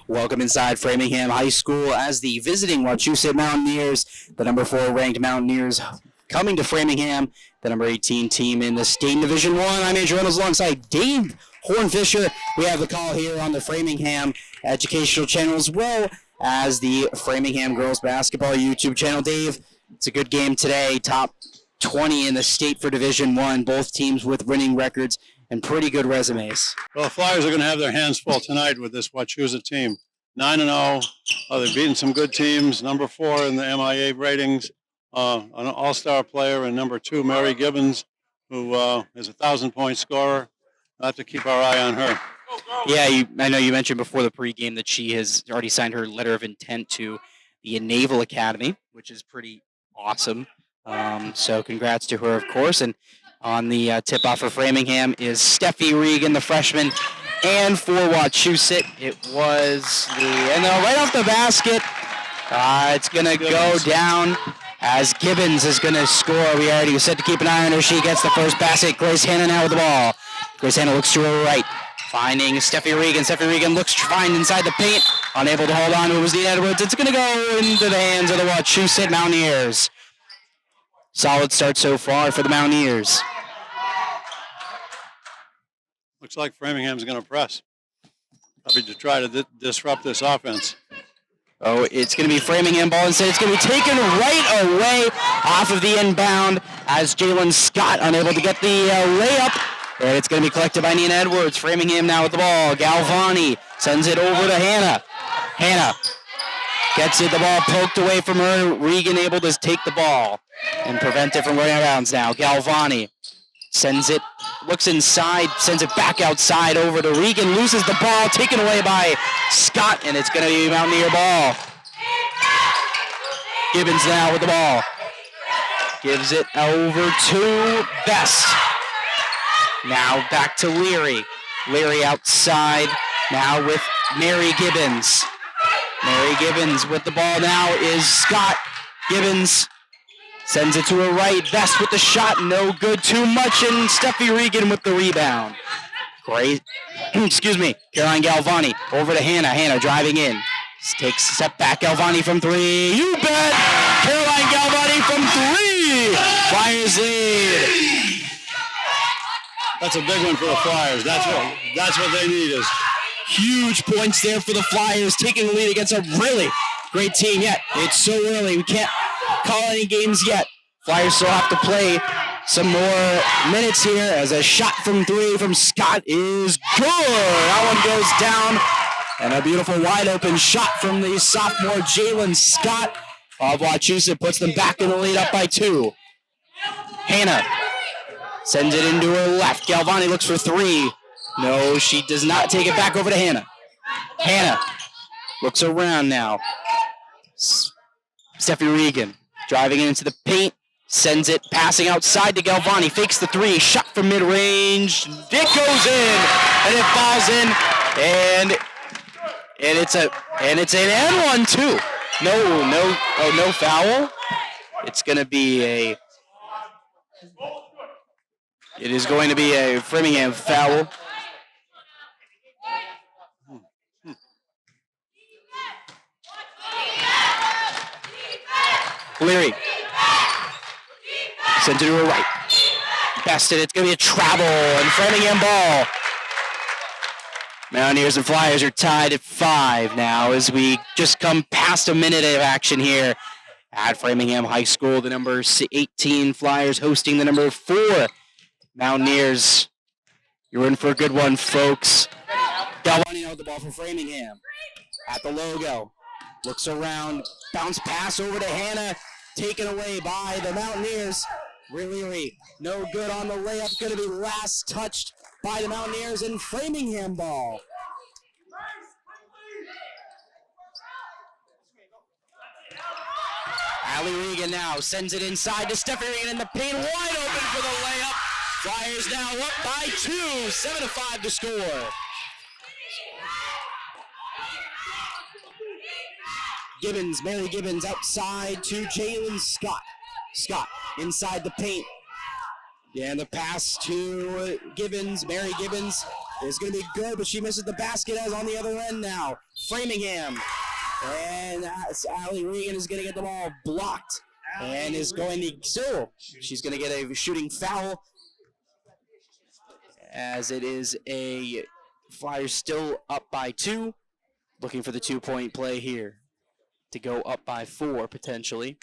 Welcome inside Framingham High School as the visiting Wachusett Mountaineers, the number 4 ranked Mountaineers, coming to Framingham, the number 18 team in the state Division 1. I'm Andrew Reynolds alongside Dave Hornfisher. We have the call here on the Framingham Educational Channel as well as the Framingham Girls Basketball YouTube channel. Dave, it's a good game today, top 20 in the state for Division 1, both teams with winning records and pretty good resumes. Well, the Flyers are going to have their hands full tonight with this Wachusett team. 9-0. They've beaten some good teams. Number 4 in the MIA ratings, an all-star player, and number 2, Mary Gibbons, who is a 1,000-point scorer. We'll have to keep our eye on her. Yeah, I know you mentioned before the pregame that she has already signed her letter of intent to the Naval Academy, which is pretty awesome. So congrats to her, of course. And on the tip-off for Framingham is Steffi Regan, the freshman, and for Wachusett, it was and then right off the basket, it's going to go down as Gibbons is going to score. We already said to keep an eye on her. She gets the first basket. Grace Hanna now with the ball. Grace Hanna looks to her right, finding Steffi Regan. Steffi Regan looks to find inside the paint, unable to hold on to it was Dean Edwards. It's going to go into the hands of the Wachusett Mountaineers. Solid start so far for the Mountaineers. Looks like Framingham's going to press. Probably to try to disrupt this offense. Oh, it's going to be Framingham ball instead. It's going to be taken right away off of the inbound as Jalen Scott unable to get the layup. And it's going to be collected by Nina Edwards. Framingham now with the ball. Galvani sends it over to Hanna. Hanna gets it, the ball poked away from her. Regan able to take the ball and prevent it from going out of bounds now. Galvani sends it, looks inside, sends it back outside over to Regan, loses the ball, taken away by Scott, and it's going to be Mountaineer ball. Gibbons now with the ball. Gives it over to Best. Now back to Leary. Leary outside, now with Mary Gibbons. Mary Gibbons with the ball now is Scott. Gibbons sends it to her right. Best with the shot. No good. Too much. And Steffi Regan with the rebound. Great. Excuse me. Caroline Galvani over to Hanna. Hanna driving in. Takes a step back. Galvani from 3. You bet. Caroline Galvani from 3. Flyers lead. That's a big one for the Flyers. That's what they need is. Huge points there for the Flyers, taking the lead against a really great team. Yet it's so early. We can't call any games yet. Flyers still have to play some more minutes here as a shot from 3 from Scott is good. That one goes down. And a beautiful wide open shot from the sophomore Jalen Scott of Wachusett puts them back in the lead up by 2. Hanna sends it into her left. Galvani looks for 3. No, she does not. Take it back over to Hanna. Hanna looks around now. Steffi Regan driving into the paint, sends it, passing outside to Galvani, fakes the 3, shot from mid-range, it goes in, and it falls in, and it's an and one too. No foul. It's going to be it is going to be a Framingham foul. Leary sends it to her right. Bested. It's going to be a travel and Framingham ball. Mountaineers and Flyers are tied at 5 now as we just come past a minute of action here at Framingham High School. The number 18 Flyers hosting the number 4 Mountaineers. You're in for a good one, folks. Galvani now with the ball for Framingham. At the logo. Looks around. Bounce pass over to Hanna. Taken away by the Mountaineers. Really no good on the layup. Going to be last touched by the Mountaineers and Framingham ball. Allie Regan now sends it inside to Steffi Regan in the paint. Wide open for the layup. Flyers now up by 2. 7-5 to score. Gibbons, Mary Gibbons outside to Jalen Scott. Scott inside the paint. Yeah, and the pass to Gibbons, Mary Gibbons, is going to be good, but she misses the basket as on the other end now. Framingham. And Allie Regan is going to get the ball blocked and is going to, so she's going to get a shooting foul as it is a Flyers still up by 2, looking for the 2-point play here to go up by 4 potentially.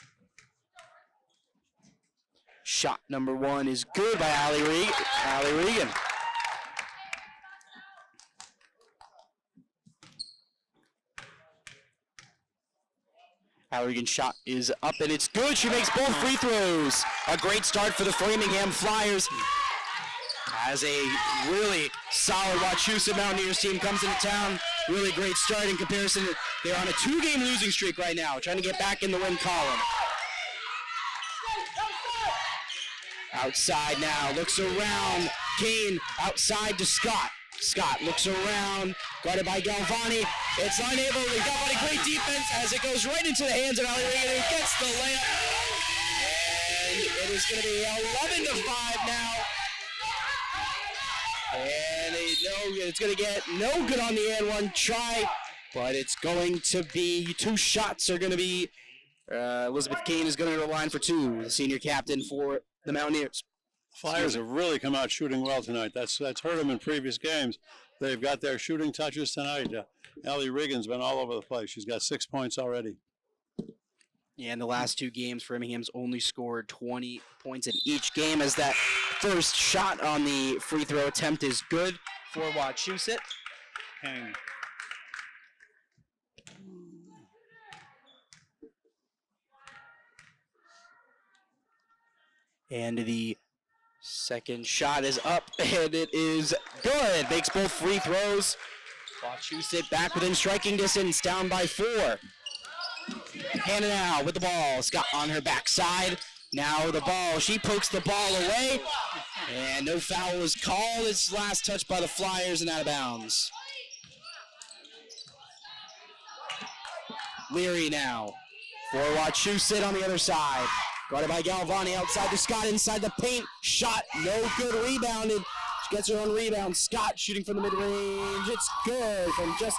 Shot number 1 is good by Allie Regan. Allie Regan's shot is up and it's good. She makes both free throws. A great start for the Framingham Flyers as a really solid Wachusett Mountaineers team comes into town. Really great start in comparison. They're on a 2-game losing streak right now, trying to get back in the win column. Outside now, looks around. Kane outside to Scott. Scott looks around, guarded by Galvani. It's unable to Galvani. Great defense as it goes right into the hands of Allie Regan, who gets the layup. And it is going to be 11-5 now. And it's going to get no good on the end one try, but it's going to be 2 shots are going to be. Elizabeth Kane is going to the line for 2, the senior captain for the Mountaineers. Flyers have really come out shooting well tonight. That's hurt them in previous games. They've got their shooting touches tonight. Allie Regan's been all over the place. She's got 6 points already. Yeah, in the last 2 games, Framingham's only scored 20 points in each game as that first shot on the free throw attempt is good for Wachusett. And the second shot is up, and it is good. Makes both free throws. Wachusett back within striking distance, down by 4. Hannah now with the ball. Scott on her backside. Now the ball. She pokes the ball away, and no foul is called. It's last touch by the Flyers and out of bounds. Leary now for Wachusett on the other side. Guarded by Galvani outside to Scott inside the paint. Shot, no good, rebounded. She gets her own rebound. Scott shooting from the mid-range. It's good from just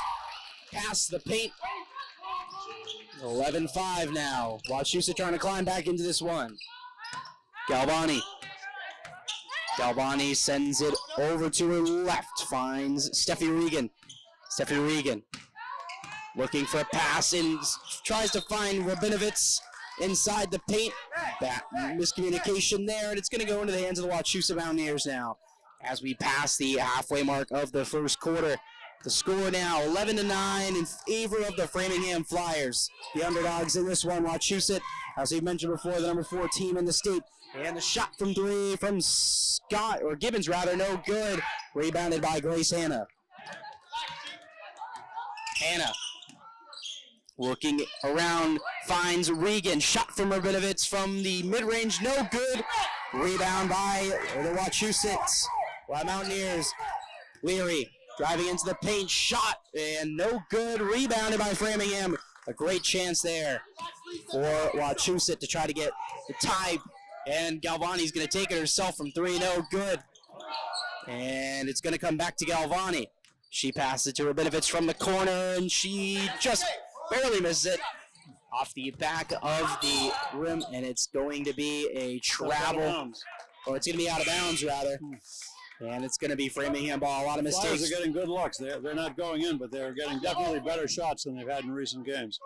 past the paint. 11-5 now. Wachusett trying to climb back into this one. Galvani. Galvani sends it over to her left. Finds Steffi Regan. Steffi Regan looking for a pass and tries to find Rabinovitz inside the paint. That miscommunication there, and it's going to go into the hands of the Wachusett Mountaineers now. As we pass the halfway mark of the first quarter, the score now 11-9 in favor of the Framingham Flyers. The underdogs in this one, Wachusett, as we mentioned before, the number 4 team in the state. And the shot from 3 from Scott, or Gibbons rather, no good. Rebounded by Grace Hanna. Hanna looking around, finds Regan. Shot from Rabinovitz from the mid-range, no good. Rebound by the Wachusett Mountaineers. Leary driving into the paint, shot, and no good. Rebounded by Framingham. A great chance there for Wachusett to try to get the tie. And Galvani's going to take it herself from 3, no good. And it's going to come back to Galvani. She passes it to Rabinovitz from the corner, and she just barely misses it off the back of the rim, and it's going to be a travel, or it's going to be out of bounds rather, and it's going to be Framingham ball. A lot of mistakes. Flyers are getting good looks. They're not going in, but they're getting definitely better shots than they've had in recent games.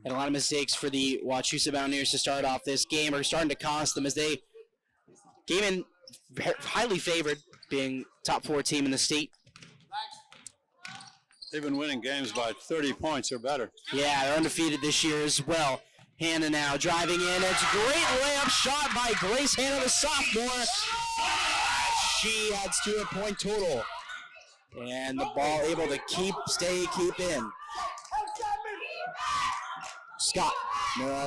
And a lot of mistakes for the Wachusett Mountaineers to start off this game are starting to cost them as they came in highly favored, being top 4 team in the state. They've been winning games by 30 points or better. Yeah, they're undefeated this year as well. Hanna now driving in. It's a great layup shot by Grace Hanna, the sophomore. She adds to a point total. And the ball able to keep in. Scott.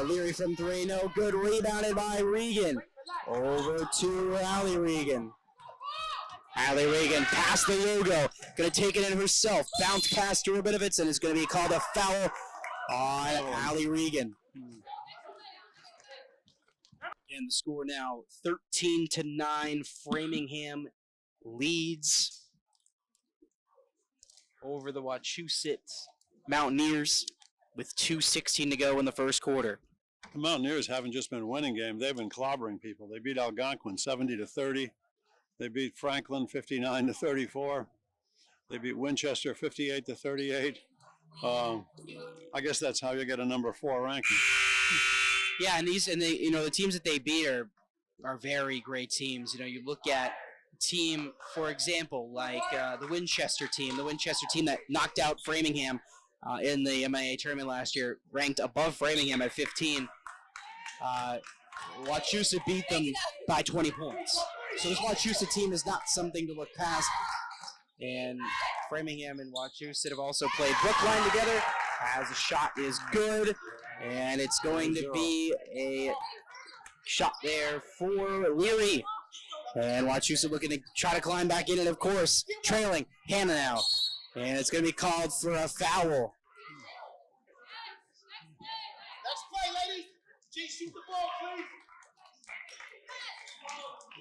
Leary from 3, no good. Rebounded by Regan. Over to Allie Regan. Allie Regan past the logo. Going to take it in herself. Bounce pass to Rabinovitz, and it's going to be called a foul on Allie Regan. And the score now 13-9. Framingham leads. over the Wachusett Mountaineers with 2:16 to go in the first quarter. The Mountaineers haven't just been winning games; they've been clobbering people. They beat Algonquin 70-30. They beat Franklin 59-34. They beat Winchester 58-38. I guess that's how you get a number 4 ranking. Yeah, and the teams that they beat are very great teams. You look at a team, for example, like the Winchester team that knocked out Framingham in the MIA tournament last year, ranked above Framingham at 15. Wachusett beat them by 20 points. So this Wachusett team is not something to look past. And Framingham and Wachusett have also played Brookline together. As the shot is good, and it's going to be a shot there for Leary. And Wachusett looking to try to climb back in it, of course, trailing. Hannah now. And it's going to be called for a foul. Next play, ladies. G, shoot the ball, please.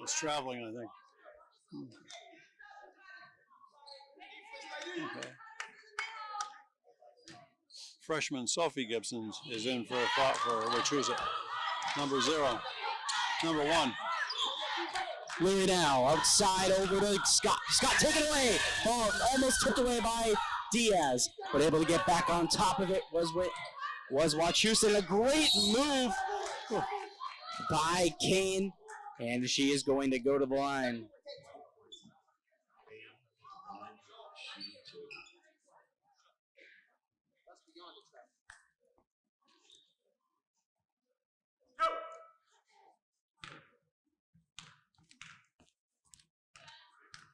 It's traveling, I think. Okay. Freshman Sophie Gibson is in for a thought for Wachusett. Number 0. Number 1. Leary now, outside over to Scott. Scott taken away. Ball almost tipped away by Diaz, but able to get back on top of it was Wachusett. A great move by Kane, and she is going to go to the line.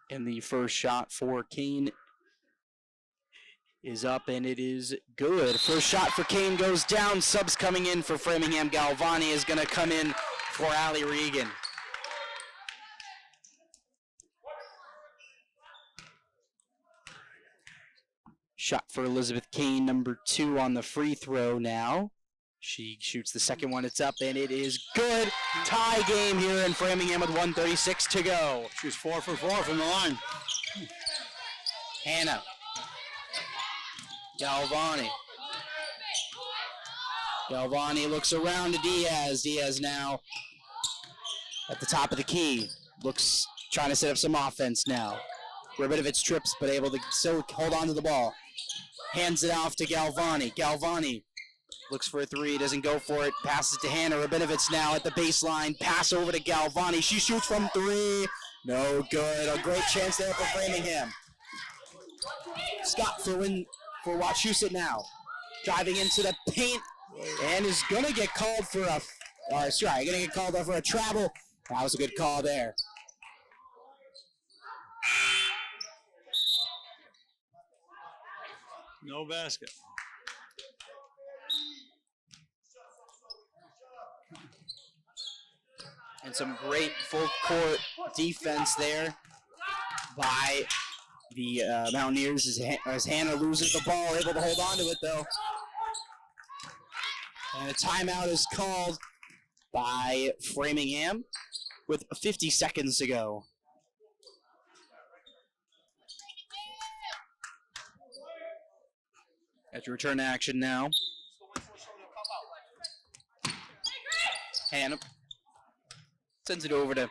And the first shot for Kane is up, and it is good. First shot for Kane goes down. Subs coming in for Framingham. Galvani is going to come in for Allie Regan. Shot for Elizabeth Kane, number 2 on the free throw now. She shoots the second one. It's up, and it is good. Tie game here in Framingham with 1:36 to go. She's 4 for 4 from the line. Hannah. Galvani. Galvani looks around to Diaz. Diaz now at the top of the key. Trying to set up some offense now. Rabinovich trips, but able to still hold on to the ball. Hands it off to Galvani. Galvani looks for a 3, doesn't go for it. Passes to Hannah. Rabinovich now at the baseline. Pass over to Galvani. She shoots from 3. No good. A great chance there for Framingham. Scott for Wachusett now. Driving into the paint and is going to get called for a travel. That was a good call there. No basket. And some great full court defense there by the Mountaineers as Hannah loses the ball, able to hold on to it though. And a timeout is called by Framingham with 50 seconds to go. After return to action now. Hannah sends it over to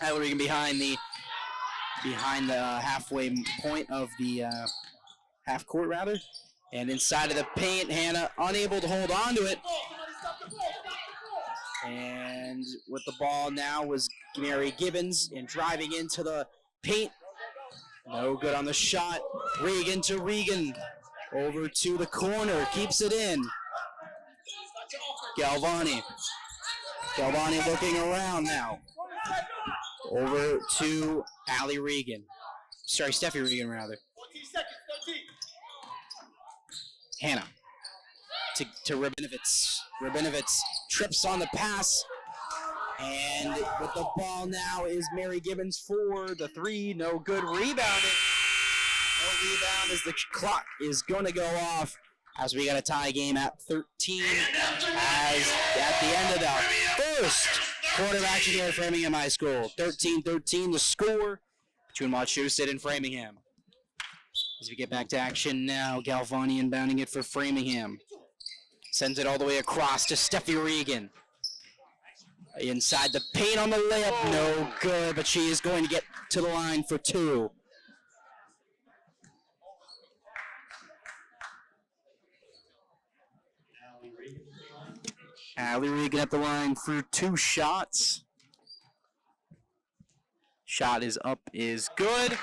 Allie Regan behind the halfway point of the half court rather, and inside of the paint, Hannah unable to hold on to it. And with the ball now was Mary Gibbons, and driving into the paint. No good on the shot. Regan to Regan. Over to the corner. Keeps it in. Galvani. Galvani looking around now. Over to Allie Regan. Sorry, Steffi Regan, rather. 14 seconds, 13. Hannah. To Rabinovich. Rabinovich trips on the pass. And with the ball now is Mary Gibbons for the 3. No good. Rebounded. No rebound as the clock is going to go off as we got a tie game at 13 as at the end of the first quarter of action here at Framingham High School. 13-13 the score between Wachusett and Framingham. As we get back to action now, Galvani inbounding it for Framingham. Sends it all the way across to Steffi Regan. Inside the paint on the layup, no good, but she is going to get to the line for two. Allie Regan at the line for 2 shots. Shot is up, is good.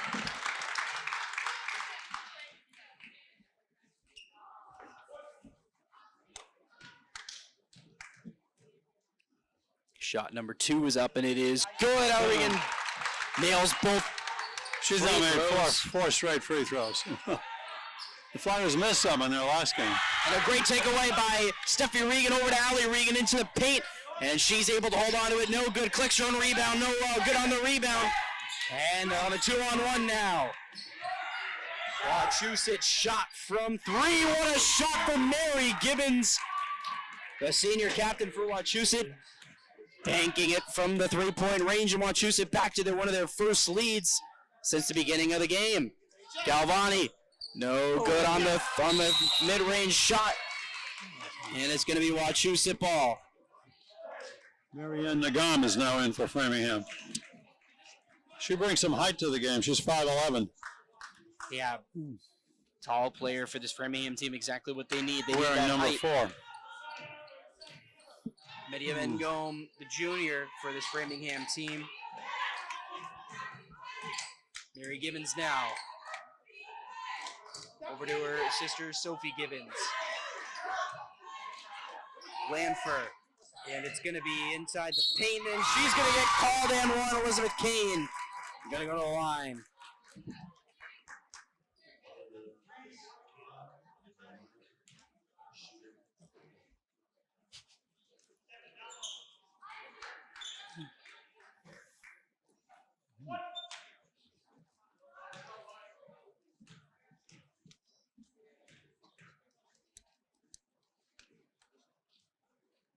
Shot number 2 is up, and it is good. Allie Regan nails both. She's now made four straight free throws. The Flyers missed some in their last game. And a great takeaway by Steffi Regan over to Allie Regan into the paint. And she's able to hold on to it. No good. Clicks her own rebound. No good on the rebound. And on a 2-on-1 now. Wachusett shot from 3. What a shot from Mary Gibbons, the senior captain for Wachusett. Banking it from the 3-point range, and Wachusett back to one of their first leads since the beginning of the game. Galvani, no good on the mid-range shot, and it's going to be Wachusett ball. Marianne Nagam is now in for Framingham. She brings some height to the game. She's 5'11". Yeah, tall player for this Framingham team, exactly what they need. They need Wearing that number height. 4. Medea Vengome, the junior for this Framingham team. Mary Gibbons now. Over to her sister, Sophie Gibbons. Lanfer. And it's going to be inside the paint, and she's going to get called and one. Elizabeth Kane going to go to the line.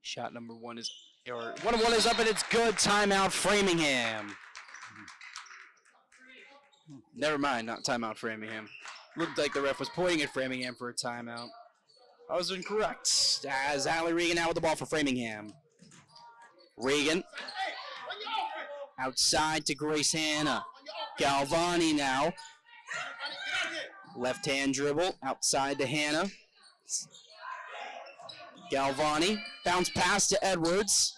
Shot number 1 is, or 1-1 is up, and it's good. Timeout Framingham. Never mind, not timeout Framingham. Looked like the ref was pointing at Framingham for a timeout. I was incorrect. As Allie Regan now with the ball for Framingham. Regan outside to Grace Hanna. Galvani now. Left hand dribble outside to Hanna. Galvani, bounce pass to Edwards.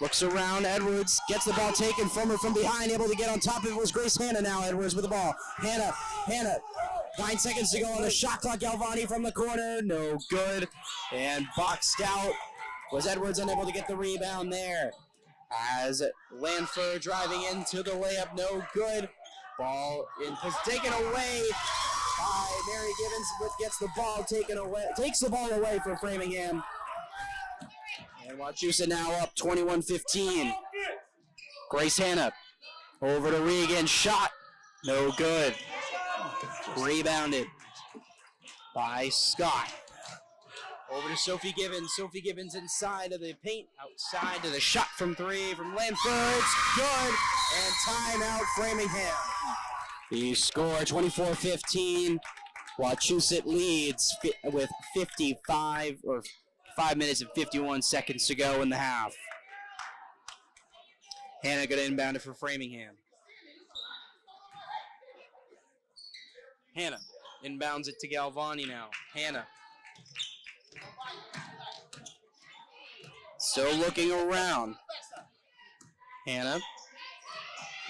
Looks around, Edwards gets the ball taken from her from behind, able to get on top of it was Grace Hanna now. Edwards with the ball. Hanna, 9 seconds to go on the shot clock. Galvani from the corner, no good. And boxed out was Edwards, unable to get the rebound there. As Lanfer driving into the layup, no good. Ball is taken away by Mary Gibbons, but gets the ball taken away, takes the ball away from Framingham. And Wachusett now up 21-15. Grace Hanna over to Regan. Shot. No good. Rebounded by Scott. Over to Sophie Gibbons. Sophie Gibbons inside of the paint. Outside to the shot from 3 from Lanford. It's good. And timeout Framingham. The score 24-15. Wachusett leads with 5 minutes and 51 seconds to go in the half. Hanna going to inbound it for Framingham. Hanna inbounds it to Galvani now. Hanna. Still looking around. Hanna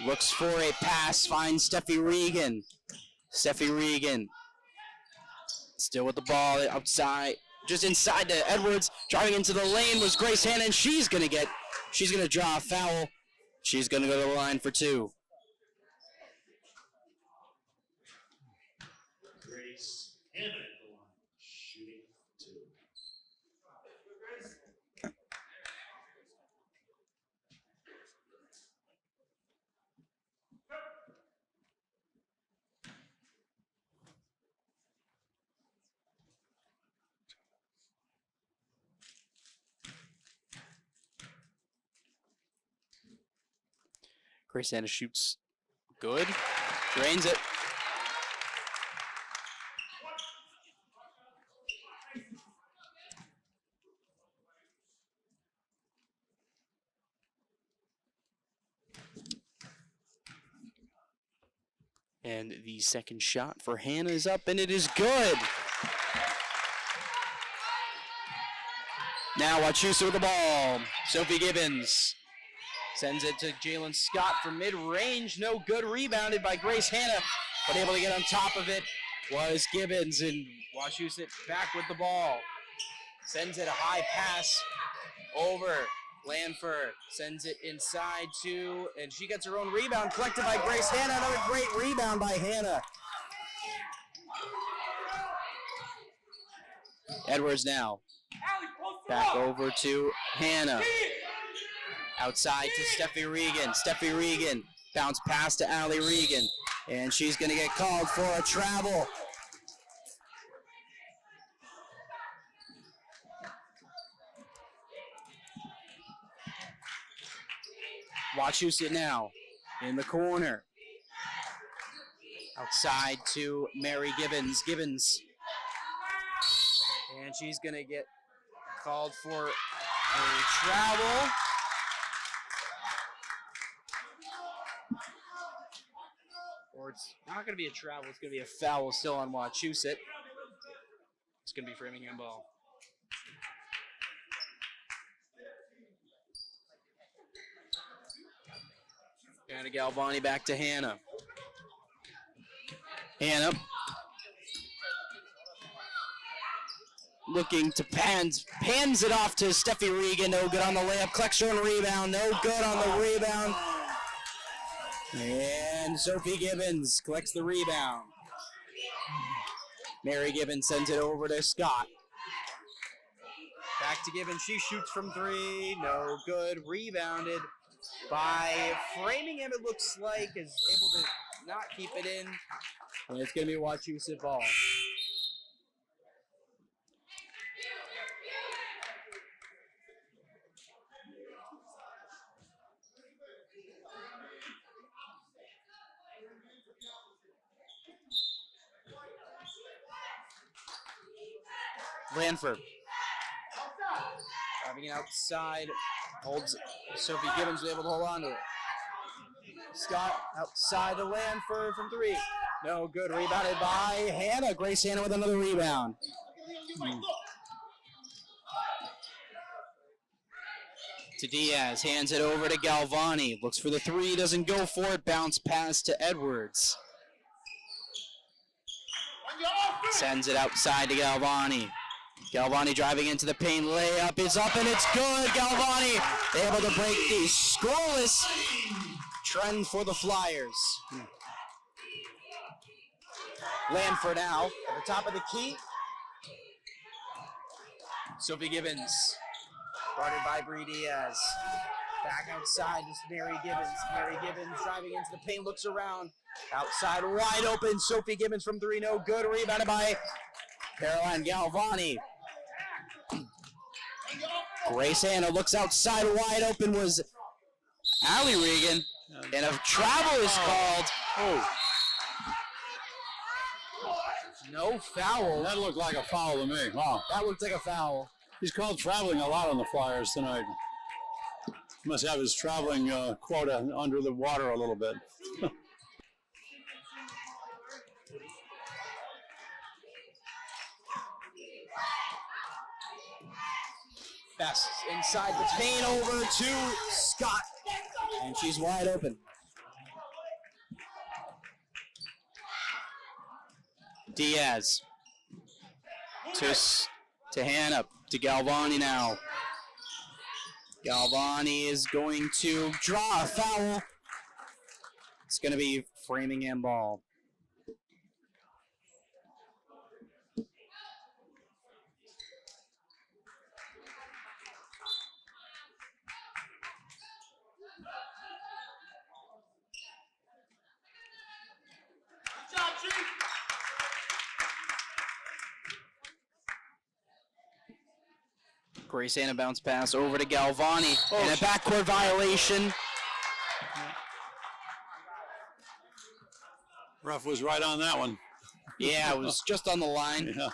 looks for a pass, finds Steffi Regan. Steffi Regan still with the ball outside. Just inside to Edwards, driving into the lane was Grace Hanna, and she's gonna draw a foul. She's gonna go to the line for 2. Grace Hanna at the line, shooting 2. Grace Hanna shoots good, drains it. And the second shot for Hannah is up, and it is good. Now Wachusett with the ball. Sophie Gibbons sends it to Jalen Scott from mid-range. No good. Rebounded by Grace Hannah, but able to get on top of it was Gibbons, and Wachusett back with the ball. Sends it a high pass over. Lanford sends it inside to, and she gets her own rebound collected by Grace Hannah. Another great rebound by Hannah. Edwards now. Back over to Hannah. Outside to Steffi Regan. Steffi Regan bounce pass to Allie Regan, and she's going to get called for a travel. Wachusett now in the corner. Outside to Mary Gibbons. Gibbons. And she's going to get called for a travel. Or it's not going to be a travel. It's going to be a foul still on Wachusett. It's going to be Framingham ball. Anna Galvani back to Hannah. Hannah looking to pans it off to Steffi Regan. No good on the layup. Collects her own rebound. No good on the rebound. And Sophie Gibbons collects the rebound. Mary Gibbons sends it over to Scott. Back to Gibbons. She shoots from three. No good. Rebounded by Framingham, it looks like, is able to not keep it in. And it's going to be Wachusett ball. Lanford. Driving it outside. Holds. Sophie Gibbons was able to hold on to it. Scott outside to Lanford from three. No good. Rebounded by Hannah. Grace Hannah with another rebound. To Diaz. Hands it over to Galvani. Looks for the three. Doesn't go for it. Bounce pass to Edwards. Sends it outside to Galvani. Galvani driving into the paint. Layup is up and it's good. Galvani able to break the scoreless trend for the Flyers. Lanford now at the top of the key. Sophie Gibbons, guarded by Bree Diaz. Back outside, just Mary Gibbons. Mary Gibbons driving into the paint, looks around. Outside, wide open. Sophie Gibbons from three, no good. Rebounded by Caroline Galvani. Grace Hannah looks outside, wide open was Allie Regan. And a travel is called. Oh, No foul. that looked like a foul to me. Wow. That looked like a foul. He's called traveling a lot on the Flyers tonight. Must have his traveling quota under the water a little bit. Best inside the paint over to Scott. And she's wide open. Diaz to Hannah, to Galvani now. Galvani is going to draw a foul. It's going to be Framingham ball. Grace Hannah bounce pass over to Galvani. And a backcourt violation. Ref was right on that one. Yeah, it was just on the line. Yeah.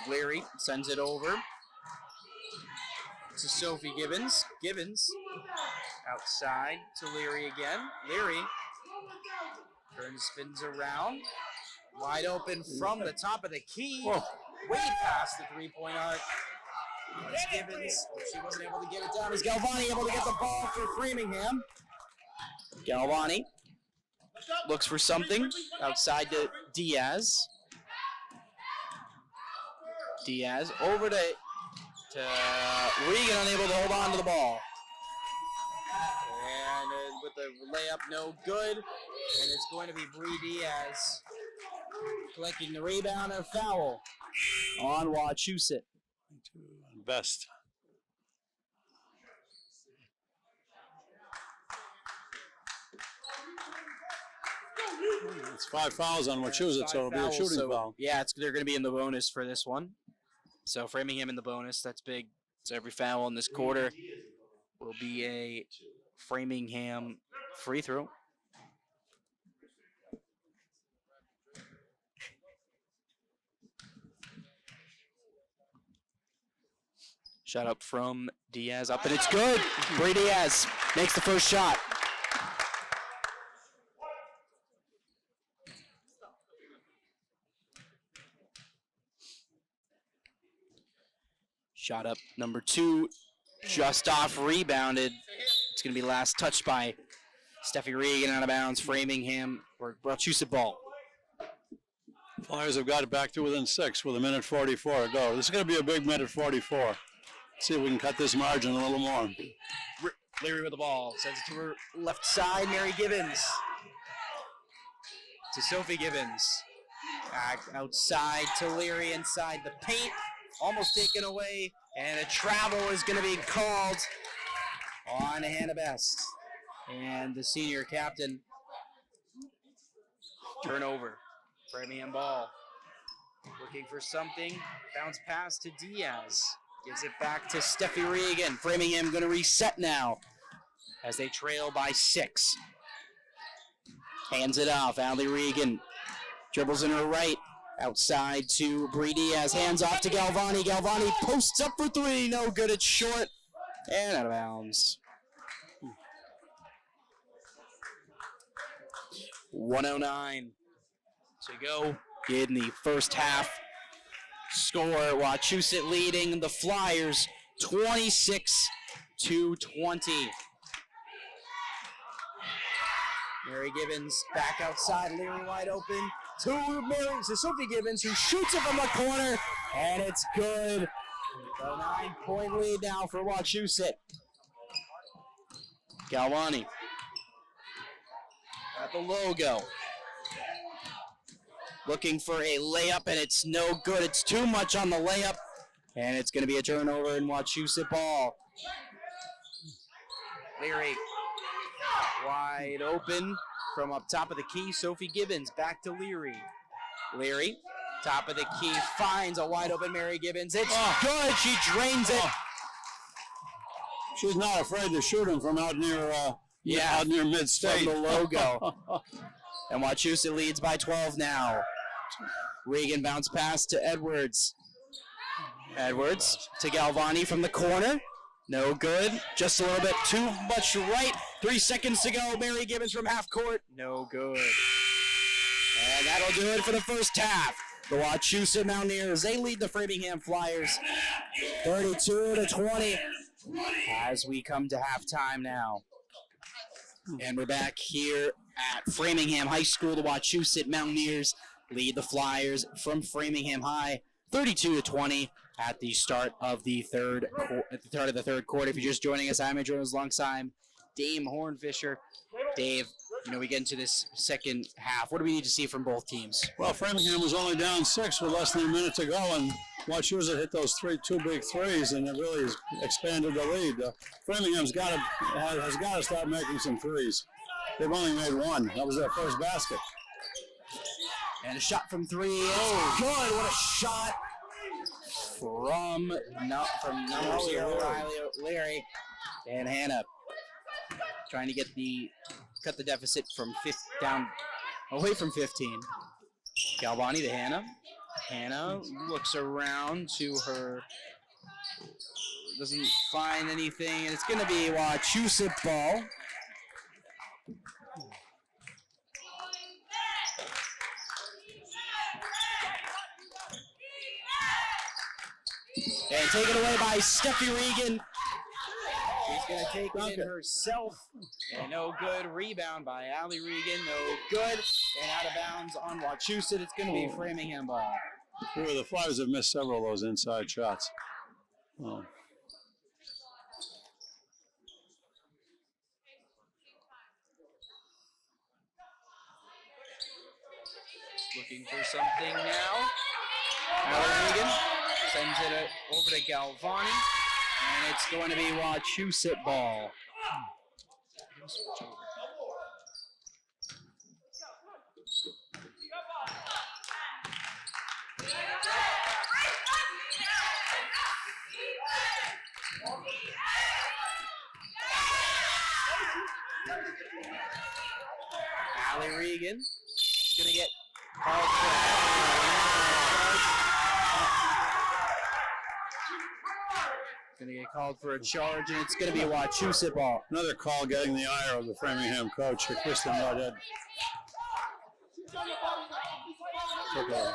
Leary sends it over to Sophie Gibbons. Gibbons outside to Leary again. Leary turns, spins around. Wide open from the top of the key. Way past the three-point arc. It's Gibbons. She wasn't able to get it down. Is Galvani able to get the ball for Framingham? Galvani looks for something outside to Diaz. Diaz over to Regan, unable to hold on to the ball. And with the layup, no good. And it's going to be Bree Diaz collecting the rebound and foul on Wachusett. Best. It's 5 fouls on Wachusett, so it'll be a shooting foul. Yeah, they're going to be in the bonus for this one. So Framingham in the bonus, that's big. So every foul in this quarter will be a Framingham free throw. Shot up from Diaz, up and it's good. Bree Diaz makes the first shot. Shot up number 2, just off rebounded. It's going to be last touched by Steffi Regan out of bounds. Framingham or Wachusett ball. Flyers have got it back to within 6 with 1:44 to go. This is going to be a big minute 44. See if we can cut this margin a little more. Leary with the ball. Sends it to her left side. Mary Gibbons. To Sophie Gibbons. Back outside to Leary inside the paint. Almost taken away. And a travel is going to be called on Hannah Best. And the senior captain. Turnover. Framingham ball. Looking for something. Bounce pass to Diaz. Gives it back to Steffi Regan. Framingham going to reset now as they trail by 6. Hands it off. Allie Regan dribbles in her right. Outside to Bree Diaz. Hands off to Galvani. Galvani posts up for 3. No good. It's short. And out of bounds. 1:09 to go in the first half. Score, Wachusett leading the Flyers 26-20. Mary Gibbons back outside, Leary wide open. To Sophie Gibbons, who shoots it from the corner, and it's good. A 9-point lead now for Wachusett. Galvani at the logo. Looking for a layup, and it's no good. It's too much on the layup, and it's going to be a turnover in Wachusett ball. Leary wide open from up top of the key. Sophie Gibbons back to Leary. Leary, top of the key, finds a wide open Mary Gibbons. It's good. She drains it. She's not afraid to shoot him from out near mid-state. From the logo. And Wachusett leads by 12 now. Regan bounce pass to Edwards. Edwards to Galvani from the corner. No good. Just a little bit too much right. 3 seconds to go. Mary Gibbons from half court. No good. And that'll do it for the first half. The Wachusett Mountaineers, they lead the Framingham Flyers 32-20 as we come to halftime now. And we're back here at Framingham High School. The Wachusett Mountaineers lead the Flyers from Framingham High 32-20 at the start of the third quarter. If you're just joining us, I'm Andrew alongside Dame Hornfisher. Dave, we get into this second half. What do we need to see from both teams? Well, Framingham was only down 6 with less than a minute to go, and Wachusett hit those two big threes, and it really has expanded the lead. Framingham's has got to start making some threes. They've only made 1. That was their first basket. And a shot from 3. Oh, good! What a shot from number 0, Riley O'Leary. And Hannah trying to cut the deficit from down away from 15. Galvani to Hannah. Hannah looks around to her, doesn't find anything, and it's going to be Wachusett ball. And taken away by Steffi Regan. She's going to take it in herself. And no good. Rebound by Allie Regan. No good. And out of bounds on Wachusett. It's going to be Framingham ball. The Flyers have missed several of those inside shots. Oh. Looking for something now. Allie Regan sends it over to Galvani. And it's going to be Wachusett ball. Allie Regan is going to get called for a charge, and it's going to be a Wachusett ball. Another call getting the ire of the Framingham coach, Kristen Wadded. Okay.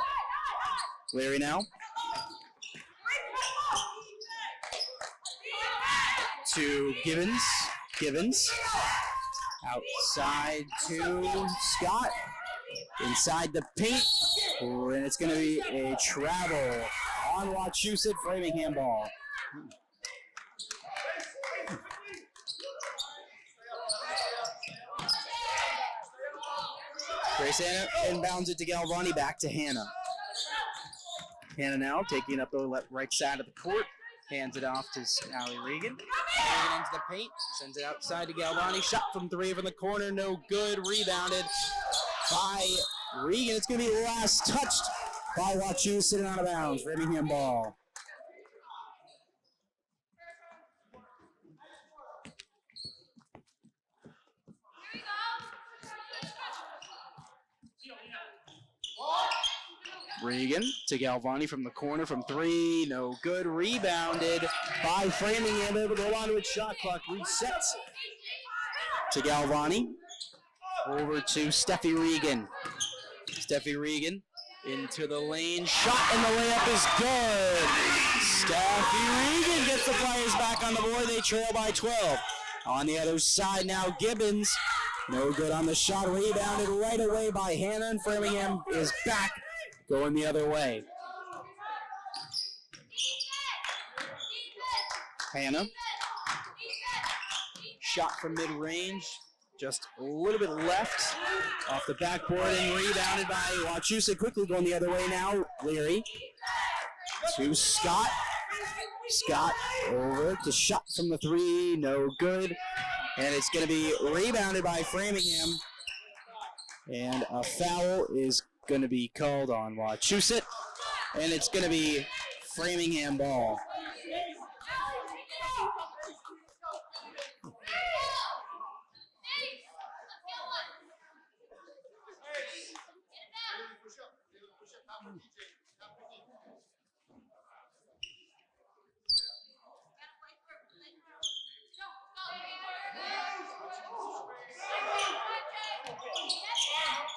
Larry now. To Gibbons. Gibbons. Outside to Scott. Inside the paint. And it's going to be a travel on Wachusett. Framingham ball. Grace Anna inbounds it to Galvani, back to Hannah. Hannah now taking up the right side of the court, hands it off to Allie Regan. Regan into the paint, sends it outside to Galvani. Shot from three from the corner, no good. Rebounded by Regan. It's going to be last touched by Wachusett and out of bounds. Framingham ball. Regan to Galvani from the corner from three, no good. Rebounded by Framingham, able to hold on to its shot clock. Resets to Galvani. Over to Steffi Regan. Steffi Regan into the lane. Shot and the layup is good. Steffi Regan gets the Flyers back on the board. They trail by 12. On the other side now, Gibbons. No good on the shot. Rebounded right away by Hannah, and Framingham is back going the other way. Hannah. Shot from mid-range. Just a little bit left off the backboard and rebounded by Wachusett. Quickly going the other way now. Leary to Scott. Scott over to shot from the three. No good. And it's going to be rebounded by Framingham. And a foul is going to be called on Wachusett. And it's going to be Framingham ball.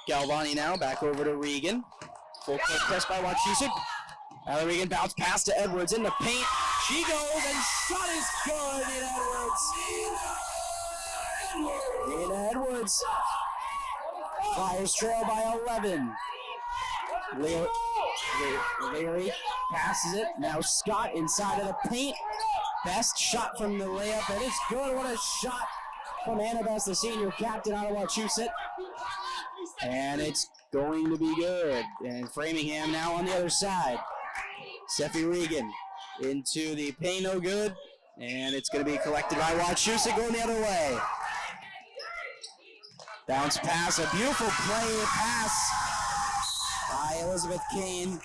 Galvani now back over to Regan. Full court press by Wachusett. Allie Regan bounce pass to Edwards in the paint. She goes and shot is good in Edwards. In Edwards. Flyers trail by 11. Leary passes it. Now Scott inside of the paint. Best shot from the layup, and it's good. What a shot from Anna Best, the senior captain out of Wachusett. And it's going to be good. And Framingham now on the other side. Steffi Regan into the paint, no good. And it's going to be collected by Wachusett going the other way. Bounce pass, a beautiful play pass by Elizabeth Kane.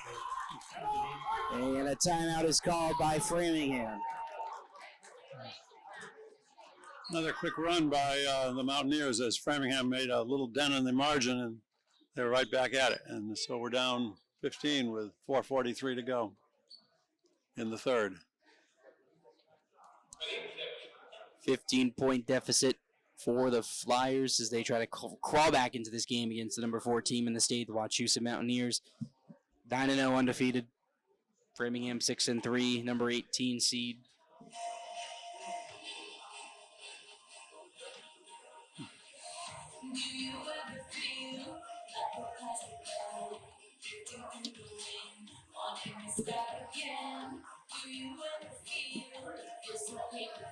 And a timeout is called by Framingham. Another quick run by the Mountaineers as Framingham made a little dent in the margin, and they're right back at it. And so we're down 15 with 4:43 to go in the third. 15-point deficit for the Flyers as they try to crawl back into this game against the number 4 team in the state, the Wachusett Mountaineers. 9-0 undefeated. Framingham 6-3, number 18 seed.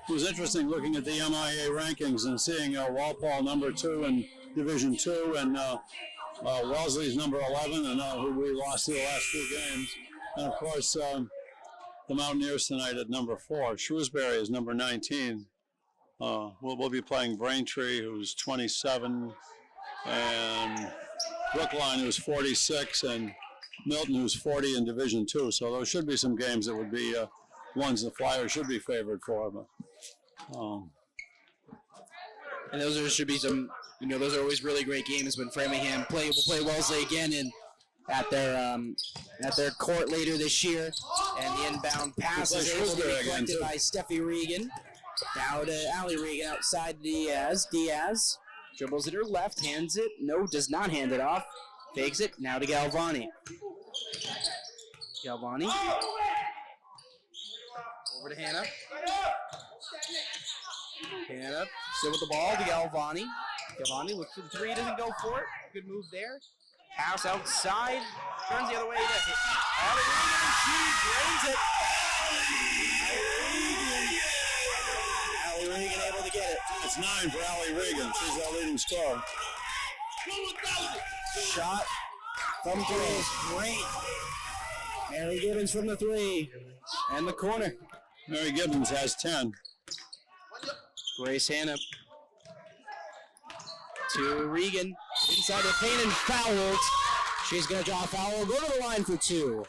It was interesting looking at the MIA rankings and seeing Walpole number 2 in Division 2 and Wellesley's number 11, and who we lost to the last 2 games. And of course, the Mountaineers tonight at number 4. Shrewsbury is number 19. We'll be playing Braintree, who's 27, and Brookline, who's 46, and Milton, who's 40 in Division 2. So those should be some games that would be ones the Flyers should be favored for. But, and those should be some, those are always really great games when Framingham will play Wellesley again at their court later this year. And the inbound pass is able to be collected by Steffi Regan. Now to Allie Regan outside Diaz. Diaz dribbles it her left, hands it. No, does not hand it off. Fakes it. Now to Galvani. Galvani. Over to Hannah. Hannah still with the ball to Galvani. Galvani looks for the 3, doesn't go for it. Good move there. Pass outside. Turns the other way to Allie Regan, and she drains it. Allie Regan able to get it. It's 9 for Allie Regan. She's our leading scorer. Shot from 3 is great. Mary Gibbons from the 3. And the corner. Mary Gibbons has 10. Grace Hannah to Regan. Inside the paint and fouled. She's going to draw a foul. Go to the line for 2.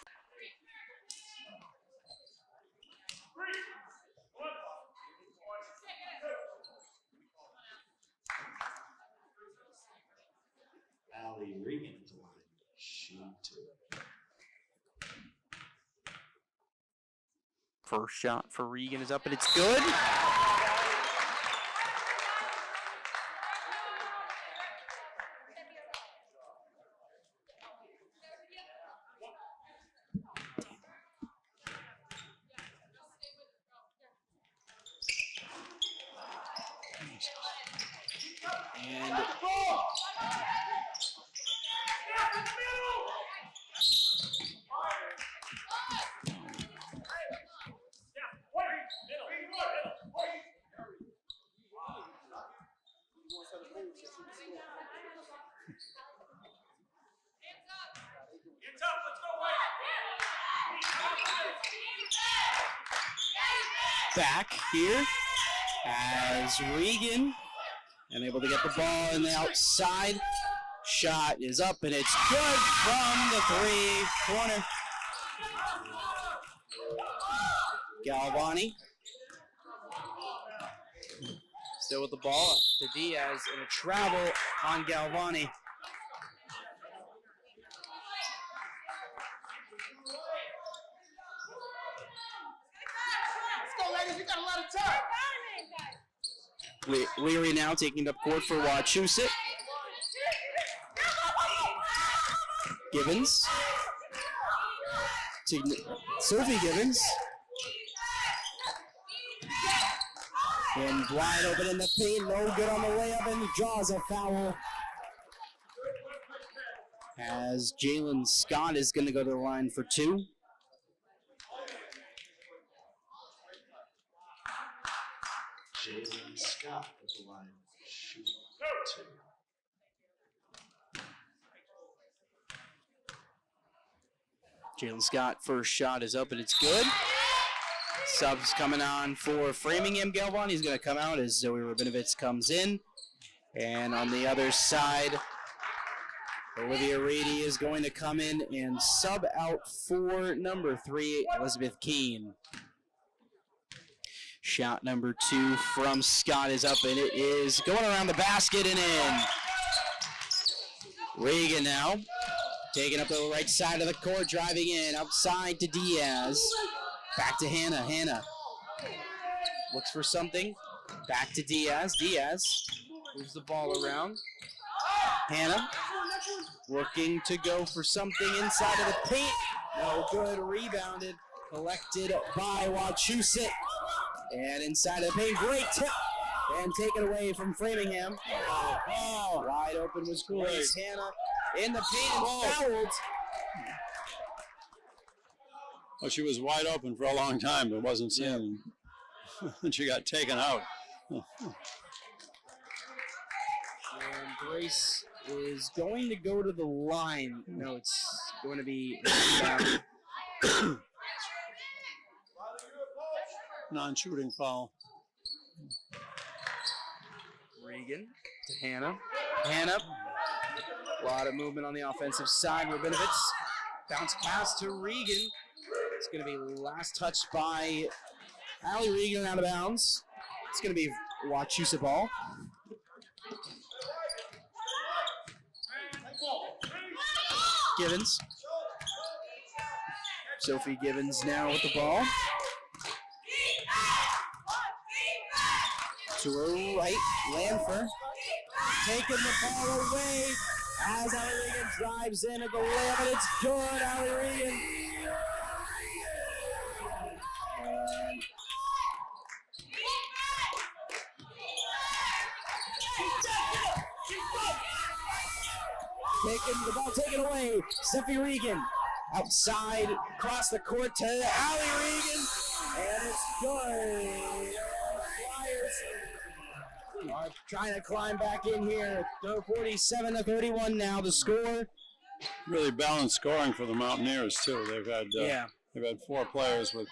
Allie Regan to the line. Shoot 2. First shot for Regan is up and it's good. And back here as Regan unable to get the ball in the outside. Shot is up and it's good from the 3 corner. Galvani still with the ball to Diaz and a travel on Galvani. Let's go, ladies. We got a lot of time. Leary now taking up court for Wachusett. Gibbons. Sophie Gibbons. And wide open in the paint. No good on the layup and draws a foul. As Jalen Scott is going to go to the line for 2. Jalen Scott at the line. Shoot 2. Jalen Scott first shot is up and it's good. Subs coming on for Framingham. Galvani is going to come out as Zoe Rabinovitz comes in. And on the other side, Olivia Reedy is going to come in and sub out for number 3, Elizabeth Keene. Shot number 2 from Scott is up and it is going around the basket and in. Regan now Taking up the right side of the court, driving in, outside to Diaz. Back to Hannah. Hannah looks for something. Back to Diaz. Diaz moves the ball around. Hannah looking to go for something inside of the paint. No good. Rebounded. Collected by Wachusett. And inside of the paint. Great tip. And taken away from Framingham. Oh, wide open was Grace. Hannah in the paint and fouled. Well, she was wide open for a long time, but wasn't seen. And she got taken out. And Grace is going to go to the line. No, it's going to be Non-shooting foul. Regan to Hannah. Hannah, a lot of movement on the offensive side. Rabinovitz, bounce pass to Regan. It's going to be last touched by Allie Regan out of bounds. It's going to be Wachusett ball. Givens. Sophie Givens now with the ball. To her right, Lanfer taking the ball away as Allie Regan drives in at the layup, and it's good. Allie Regan. Taking the ball taken away. Steffi Regan outside, across the court to Allie Regan, and it's good. Flyers are trying to climb back in here. 47-31 now. The score. Really balanced scoring for the Mountaineers too. They've had 4 players with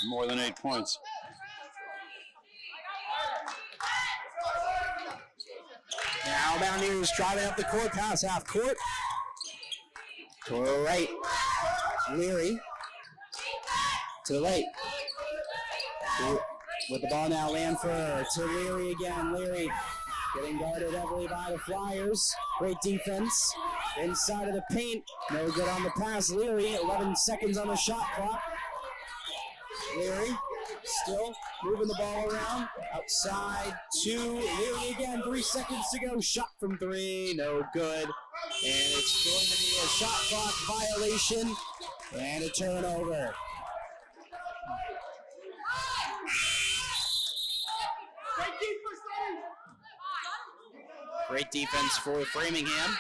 more than 8 points. Now Mountaineers driving up the court, pass half court. To the right, Leary. To the right. With the ball now, Lanfer to Leary again. Leary getting guarded heavily by the Flyers. Great defense. Inside of the paint. No good on the pass. Leary, 11 seconds on the shot clock. Leary still moving the ball around. Outside to Leary again. 3 seconds to go. Shot from 3. No good. And it's going to be a shot clock violation and a turnover. Great defense for Framingham.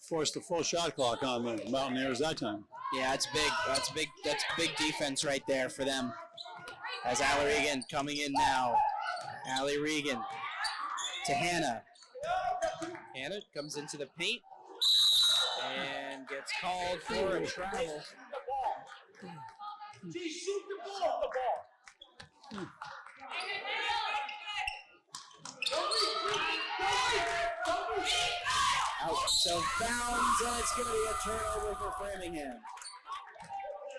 Forced the full shot clock on the Mountaineers that time. Yeah, it's big. That's big defense right there for them. As Allie Regan coming in now. Allie Regan to Hannah. Hannah comes into the paint and gets called for a travel. Shoot the ball. Out of bounds, and it's going to be a turnover for Framingham.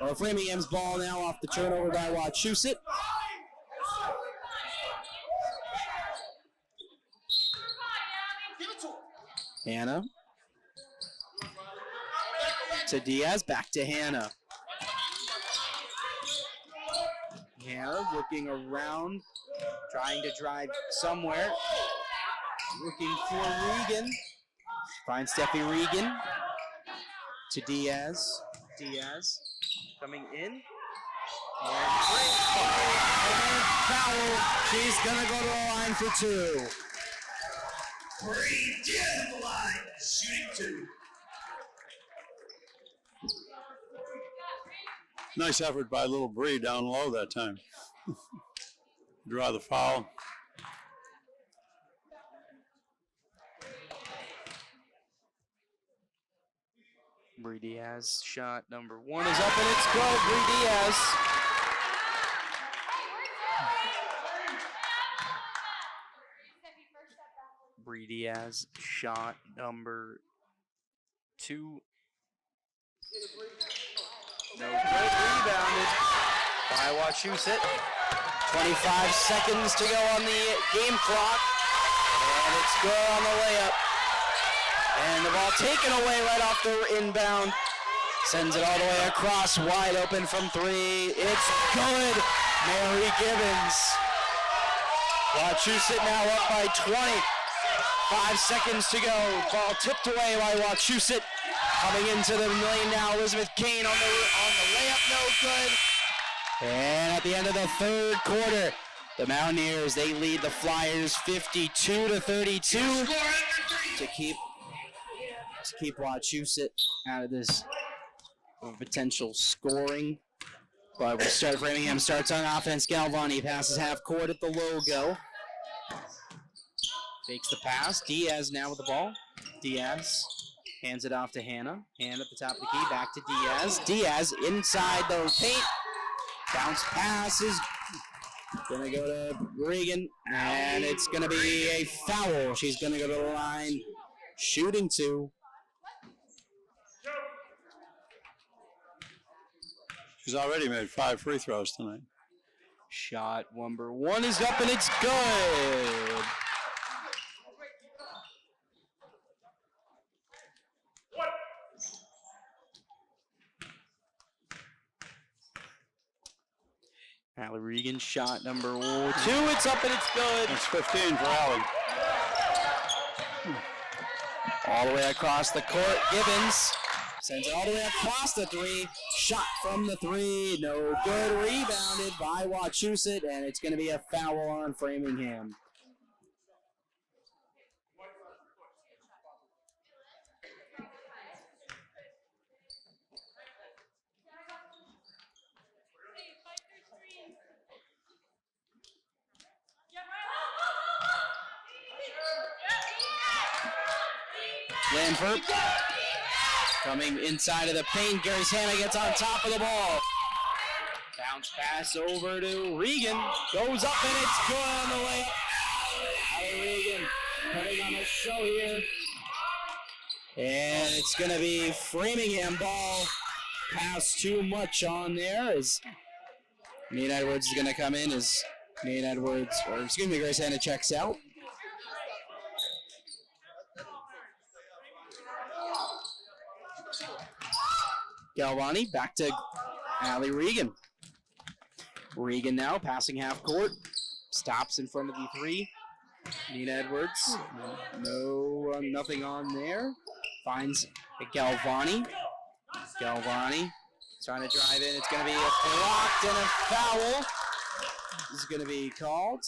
Well, Framingham's ball now off the turnover by Wachusett. Hannah to Diaz, back to Hannah. Hannah looking around, trying to drive somewhere. Looking for Regan. Finds Steffi Regan to Diaz. Diaz coming in. And foul. She's going to go to the line for 2. Regan the line, shooting 2. Nice effort by little Bree down low that time. Draw the foul. Bree Diaz shot number 1 is up, and it's good. Bree Diaz. Bree Diaz shot number 2. No good. Rebounded by Wachusett. 25 seconds to go on the game clock, and it's good on the layup. And the ball taken away right off the inbound. Sends it all the way across, wide open from three. It's good. Mary Gibbons. Wachusett now up by 20. 5 seconds to go. Ball tipped away by Wachusett. Coming into the lane now, Elizabeth Kane on the layup, no good. And at the end of the third quarter, the Mountaineers, they lead the Flyers 52-32 to keep Wachusett out of this potential scoring. But Framingham starts on offense. Galvani passes half court at the logo. Fakes the pass. Diaz now with the ball. Diaz hands it off to Hannah. Hannah at the top of the key. Back to Diaz. Diaz inside the paint. Bounce pass is going to go to Regan. And it's going to be a foul. She's going to go to the line. Shooting two. She's already made 5 free throws tonight. Shot number one is up and it's good. Allie Regan, shot number 2. It's up and it's good. That's 15 for Allie. All the way across the court. Gibbons sends it all the way across the 3. Shot from the 3. No good. Rebounded by Wachusett, and it's going to be a foul on Framingham. Lanford coming inside of the paint. Gary's Hannah gets on top of the ball. Bounce pass over to Regan. Goes up and it's good on the layup. Allie Regan putting on a show here. And it's going to be Framingham ball. Pass too much on there as Nate Edwards is going to come in as Grace Hannah checks out. Galvani back to Allie Regan. Regan now passing half court. Stops in front of the 3. Nina Edwards. No, nothing on there. Finds Galvani. Galvani trying to drive in. It's going to be a blocked and a foul. This is going to be called.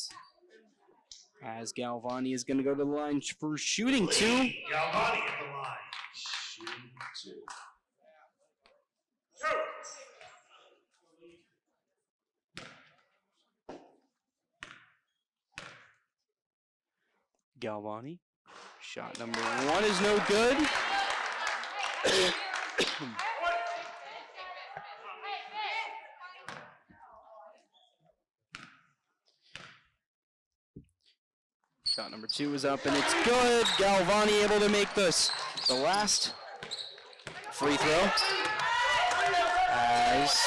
As Galvani is going to go to the line for shooting 2. Galvani at the line. Shooting 2. Galvani. Shot number 1 is no good. Shot number 2 is up and it's good. Galvani able to make this the last free throw. As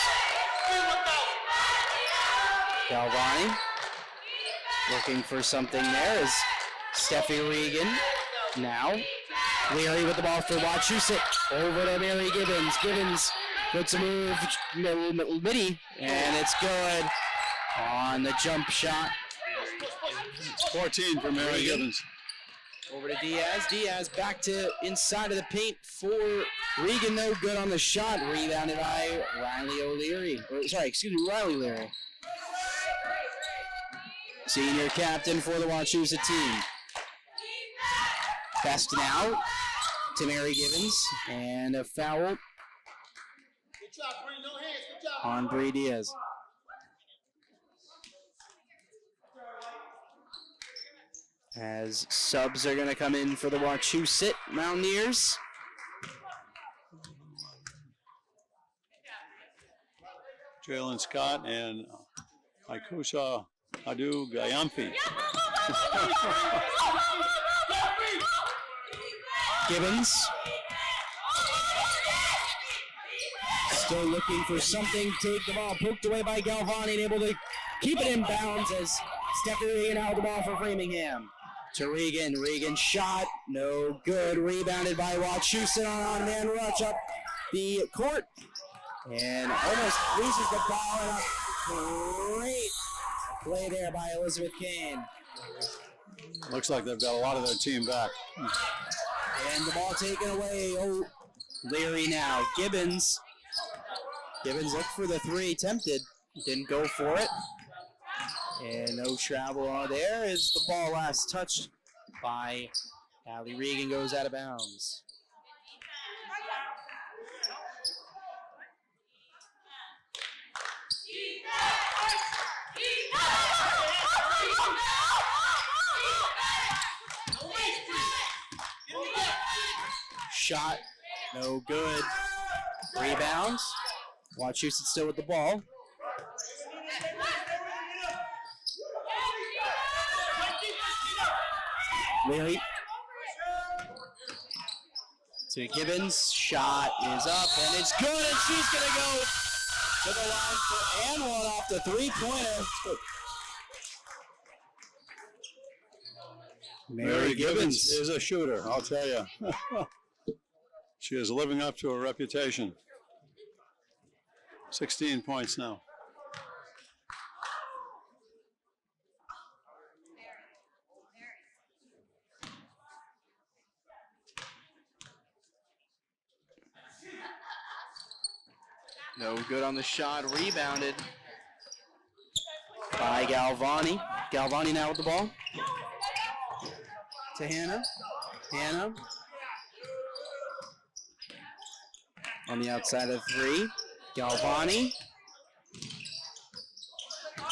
Galvani looking for something there is Steffi Regan. Now Leary with the ball for Wachusett. Over to Mary Gibbons. Gibbons puts a move midi and it's good on the jump shot. 14 for Mary Gibbons. Over to Diaz. Diaz back to inside of the paint for Regan. No good on the shot. Rebounded by Riley Leary. Senior captain for the Wachusett team. Best now to Mary Gibbons. And a foul Good job, Bree. No hands. Good job. on Bree Diaz. As subs are going to come in for the Wachusett Mountaineers. Jalen Scott and Ikusa Adu Gayamfi. Gibbons. Still looking for something. Take the ball. Poked away by Galvani and able to keep it in bounds as Stephanie Regan out the ball for Framingham. to Regan. Regan shot, no good. Rebounded by Wachusett on a man rush up the court. And almost loses the ball. And a great play there by Elizabeth Kane. Looks like they've got a lot of their team back. And the ball taken away. Oh, Leary now. Gibbons. Gibbons looked for the three, tempted. Didn't go for it. And no travel on there as the ball last touched by Allie Regan goes out of bounds. Shot, no good. Rebounds. Wachusett still with the ball. Leary to Gibbons. Shot is up and it's good, and she's gonna go to the line for and one off the three-pointer. Mary Gibbons is a shooter, I'll tell you. She is living up to her reputation. 16 points now. No good on the shot. Rebounded by Galvani. Galvani now with the ball. To Hannah. Hannah. On the outside of three. Galvani.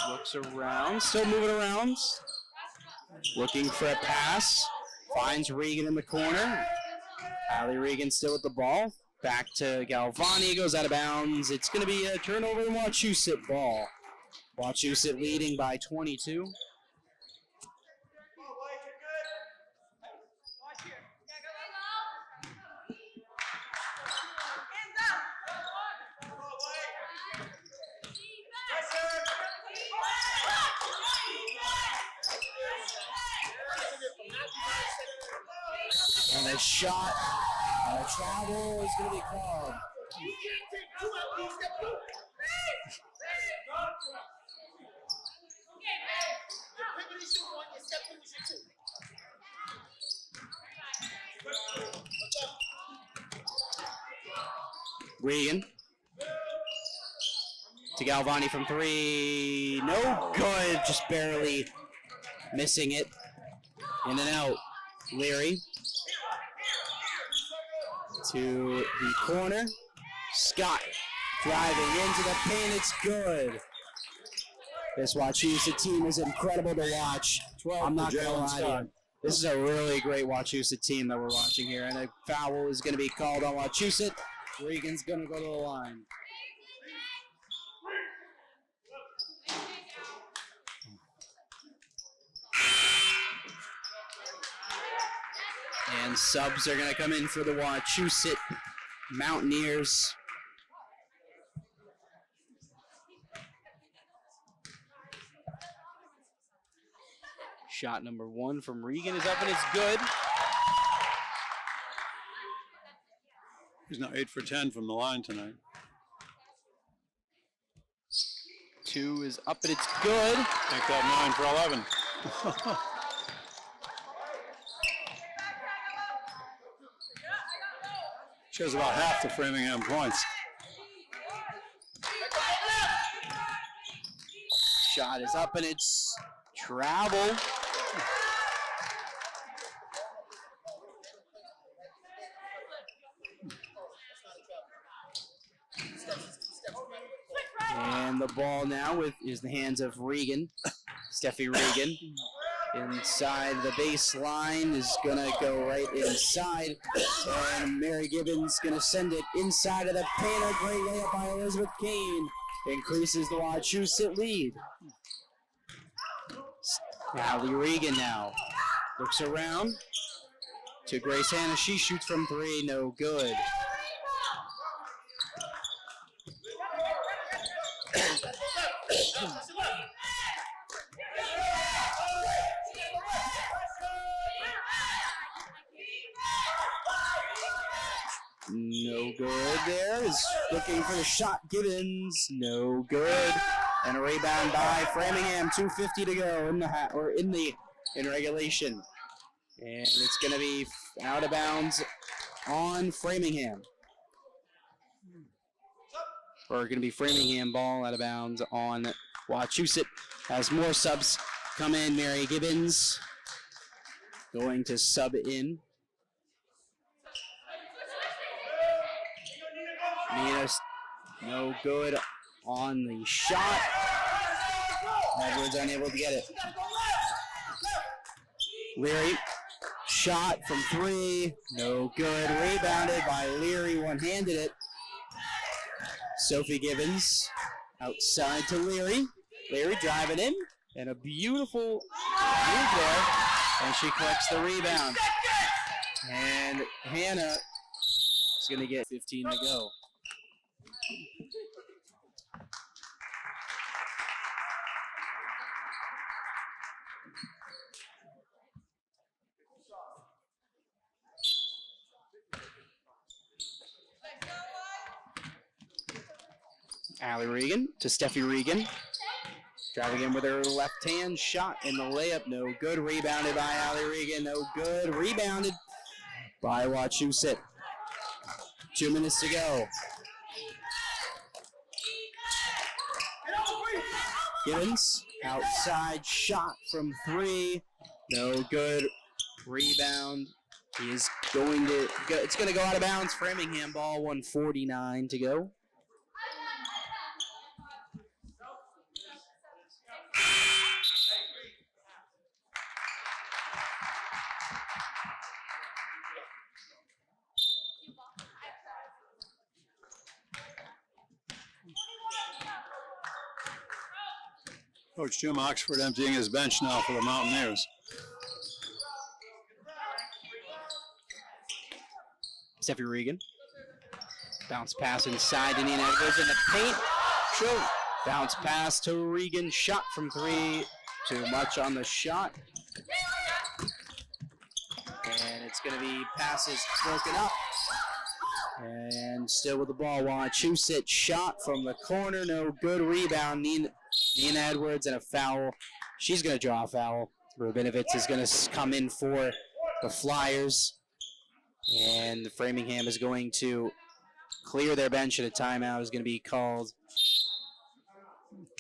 Looks around. Still moving around. Looking for a pass. Finds Regan in the corner. Allie Regan still with the ball. Back to Galvani, goes out of bounds. It's going to be a turnover in Wachusett ball. Wachusett leading by 22. And a shot, a travel is going to be called. Regan to Galvani from three. No good, just barely missing it. In and out. Leary to the corner. Scott driving into the paint. It's good. This Wachusett team is incredible to watch. I'm not going to lie to you. This is a really great Wachusett team that we're watching here. And a foul is going to be called on Wachusett. Regan's going to go to the line. And subs are going to come in for the Wachusett Mountaineers. Shot number one from Regan is up and it's good. He's now 8 for 10 from the line tonight. Two is up and it's good. Make that 9 for 11. She has about half the Framingham points. Shot is up and it's travel. And the ball now is the hands of Regan, Steffi Regan. Inside the baseline is going to go right inside. And Mary Gibbons going to send it inside of the paint. A great layup by Elizabeth Kane. Increases the Wachusett lead. Allie Regan now looks around to Grace Hannah. She shoots from three. No good. No good there. Is looking for the shot. Gibbons. No good. And a rebound by Framingham. 2:50 to go in regulation. And it's going to be out of bounds on Framingham. Or going to be Framingham ball out of bounds on Wachusett as more subs come in. Mary Gibbons going to sub in. Nina, no good on the shot. Edwards unable to get it. Leary, shot from 3, no good. Rebounded by Leary, one-handed it. Sophie Gibbons outside to Leary. Leary driving in, and a beautiful move there, and she collects the rebound. And Hannah is going to get 15 to go. Allie Regan to Steffi Regan. Driving in with her left hand shot in the layup. No good. Rebounded by Allie Regan. No good. Rebounded by Wachusett. 2 minutes to go. Gibbons outside shot from 3. No good. Rebound is going to go. It's going to go out of bounds. Framingham ball. 1:49 to go. Coach Jim Oxford emptying his bench now for the Mountaineers. Steffi Regan. Bounce pass inside to Nina Edwards in the paint. True. Bounce pass to Regan. Shot from 3. Too much on the shot. And it's going to be passes broken up. And still with the ball, Wachusett shot from the corner. No good. Rebound. Nina Edwards and a foul. She's going to draw a foul. Rubinovitz is going to come in for the Flyers. And Framingham is going to clear their bench, and a timeout is going to be called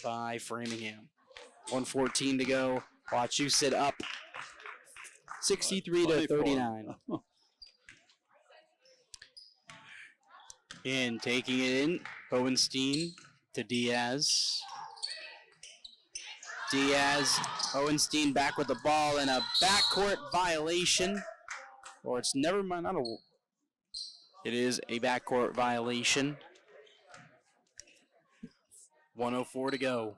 by Framingham. 1:14 to go. Wachusett up 63 to 39. And taking it in, Hohenstein to Diaz. Hohenstein back with the ball and a backcourt violation. Or it's never mind. It is a backcourt violation. 1:04 to go.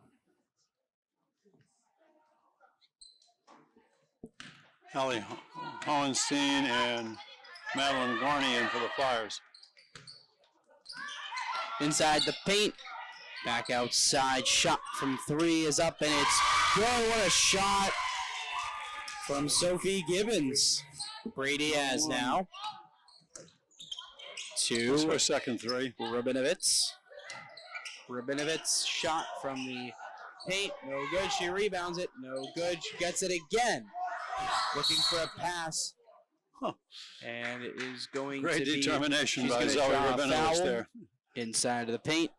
Ellie Hohenstein and Madeline Gorney in for the Flyers. Inside the paint. Back outside. Shot from 3 is up, and it's good. What a shot from Sophie Gibbons. Brady has now. 2. That's her second 3. Rubinovitz shot from the paint. No good. She rebounds it. No good. She gets it again. Looking for a pass. And it is going Great to be... determination by gonna Zoe draw a Rubinovitz foul there. inside of the paint.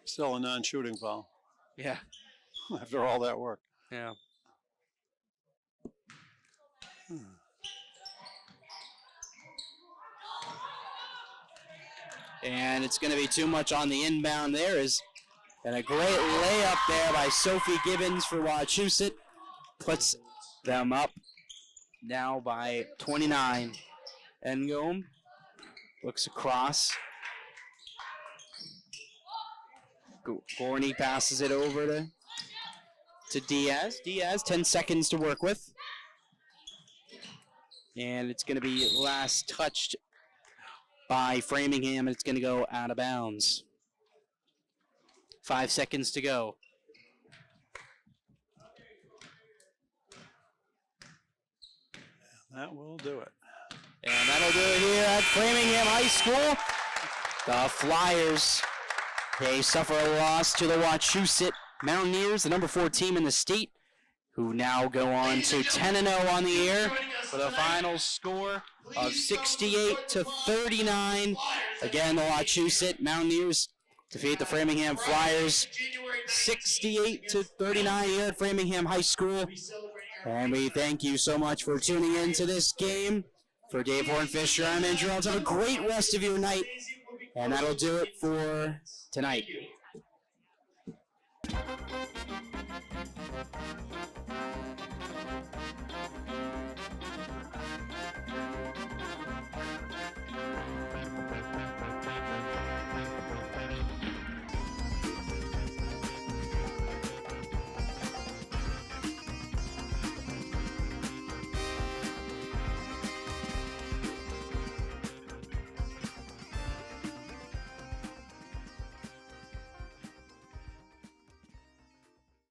Still a non-shooting foul Yeah. after all that work. Yeah. And it's going to be too much on the inbound there. And a great layup there by Sophie Gibbons for Wachusett. Puts them up now by 29. Engholm looks across. Gorney passes it over to Diaz. Diaz, 10 seconds to work with. And it's going to be last touched by Framingham, and it's going to go out of bounds. 5 seconds to go. That will do it. And that'll do it here at Framingham High School. The Flyers, they suffer a loss to the Wachusett Mountaineers, the number 4 team in the state, who now go on to 10-0 on the year with a final score of 68-39. Again, the Wachusett Mountaineers defeat the Framingham Flyers 68-39 here at Framingham High School. And we thank you so much for tuning in to this game. For Dave Hornfisher, I'm Andrew. Have a great rest of your night. And that'll do it for tonight.